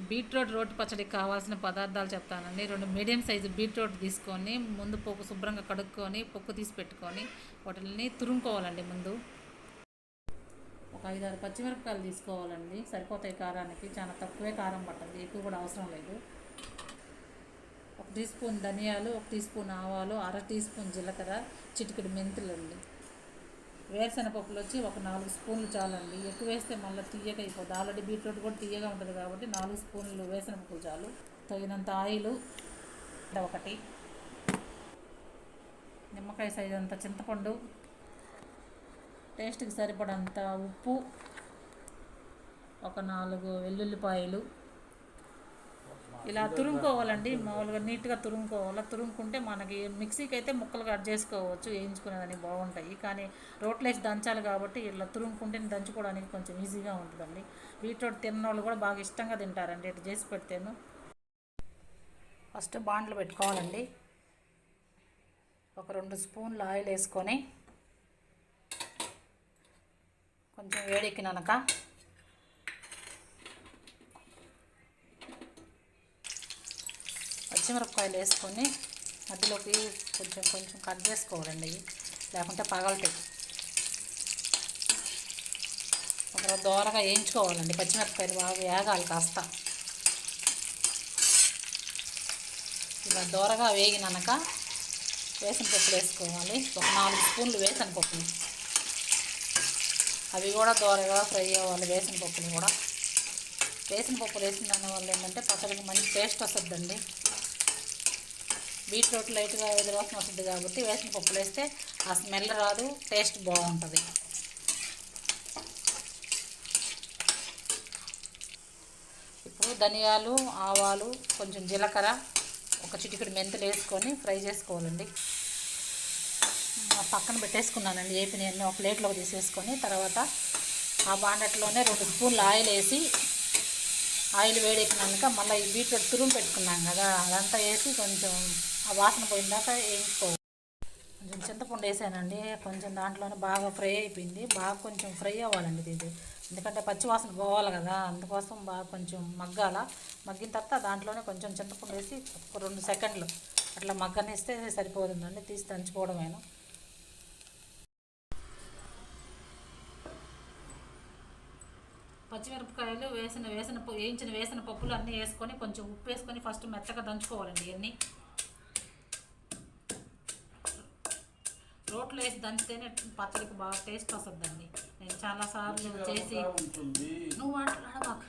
Beetroot రోటి పచ్చడికి కావాల్సిన పదార్థాలు చెప్తానండి. 2 మీడియం సైజు బీట్రూట్ తీసుకొని ముందు పొక్కు శుభ్రంగా కడుక్కొని పొక్కు తీసి పెట్టుకొని వాటిని తురుముకోవాలండి. ముందు ఒక 5-6 పచ్చిమిరపకాయలు తీసుకోవాలండి, సరిపోతాయి కారానికి. చాలా తక్కువే కారం పట్టండి, ఎక్కువ కూడా అవసరం లేదు. 1 టీ స్పూన్ ధనియాలు, 1 టీ స్పూన్ ఆవాలు, 1/2 టీ స్పూన్ జీలకర్ర, చిటికెడు మెంతులు అండి. వేరుశనగపప్పులు వచ్చి ఒక 4 స్పూన్లు చాలండి, ఎక్కువ వేస్తే మళ్ళీ తీయగా అయిపోతుంది. ఆల్రెడీ బీట్రూట్ కూడా తీయగా ఉంటుంది కాబట్టి 4 స్పూన్లు వేరుశనగపప్పులు చాలు. తగినంత ఆయిల్, 1 నిమ్మకాయ సైజు అంత చింతపండు, టేస్ట్కి సరిపడంత ఉప్పు, ఒక 4 వెల్లుల్లిపాయలు. ఇలా తురుముకోవాలండి, మామూలుగా నీట్గా తురుముకోవాలి. తురుముకుంటే మనకి మిక్సీకి అయితే ముక్కలు కట్ చేసుకోవచ్చు, వేయించుకునేదానికి బాగుంటాయి. కానీ రోట్లో వేసి దంచాలి కాబట్టి ఇలా తురుముకుంటే దంచుకోవడానికి కొంచెం ఈజీగా ఉంటుందండి. బీట్రూట్ తిన్నోళ్ళు కూడా బాగా ఇష్టంగా తింటారండి ఇట్లా చేసి పెడితేను. ఫస్ట్ బాండ్లు పెట్టుకోవాలండి. ఒక 2 స్పూన్లు ఆయిల్ వేసుకొని కొంచెం వేడెక్కినాక పచ్చిమిరపకాయలు వేసుకొని మధ్యలోకి కొంచెం కొంచెం కట్ చేసుకోవాలండి, లేకుంటే పగలతాయి. ఒక దోరగా వేయించుకోవాలండి, పచ్చిమిరపకాయలు బాగా వేగాలి కాస్త. ఇలా దోరగా వేగినాక వేసిన పప్పులు వేసుకోవాలి. ఒక 4 స్పూన్లు వేసిన పప్పులు, అవి కూడా దోరగా ఫ్రై అవ్వాలి. వేసిన పప్పులు కూడా వేసిన పప్పులు వేసిన దానివల్ల ఏంటంటే పచ్చడికి మంచి టేస్ట్ వస్తుందండి. బీట్రూట్ లైట్గా ఎదురువాసన వస్తుంది కాబట్టి వేసిన పప్పులు వేస్తే ఆ స్మెల్ రాదు, టేస్ట్ బాగుంటుంది. ఇప్పుడు ధనియాలు, ఆవాలు, కొంచెం జీలకర్ర, ఒక చిటికెడు మెంతులు వేసుకొని ఫ్రై చేసుకోవాలండి. పక్కన పెట్టేసుకున్నానండి ఏపినవన్నీ ఒక ప్లేట్లోకి తీసేసుకొని. తర్వాత ఆ బాండట్లోనే 2 స్పూన్లు ఆయిల్ వేసి, ఆయిల్ వేడెక్కినాక మళ్ళీ ఈ బీట్రూట్ తురుము పెట్టుకున్నాం కదా అదంతా వేసి కొంచెం ఆ వాసన పోయిందాక వేయించుకోవాలి. కొంచెం చింతపండు వేసానండి, కొంచెం దాంట్లోనే బాగా ఫ్రై అయిపోయింది. బాగా కొంచెం ఫ్రై అవ్వాలండి ఇది, ఎందుకంటే పచ్చివాసన పోవాలి కదా, అందుకోసం బాగా కొంచెం మగ్గాల. మగ్గిన తర్వాత దాంట్లోనే కొంచెం చింతపండు వేసి ఒక 2 సెకండ్లు అట్లా మగ్గనిస్తే సరిపోతుందండి, తీసి దంచుకోవడమేను. పచ్చిమిరపకాయలు వేయించిన వేసిన పప్పులు అన్నీ వేసుకొని కొంచెం ఉప్పు వేసుకొని ఫస్ట్ మెత్తగా దంచుకోవాలండి. ఇవన్నీ రోట్లో వేసి దంచితేనే పచ్చడికి బాగా టేస్ట్ వస్తుందండి. నేను చాలాసార్లు చేసి నువ్వు మాట్లాడబాక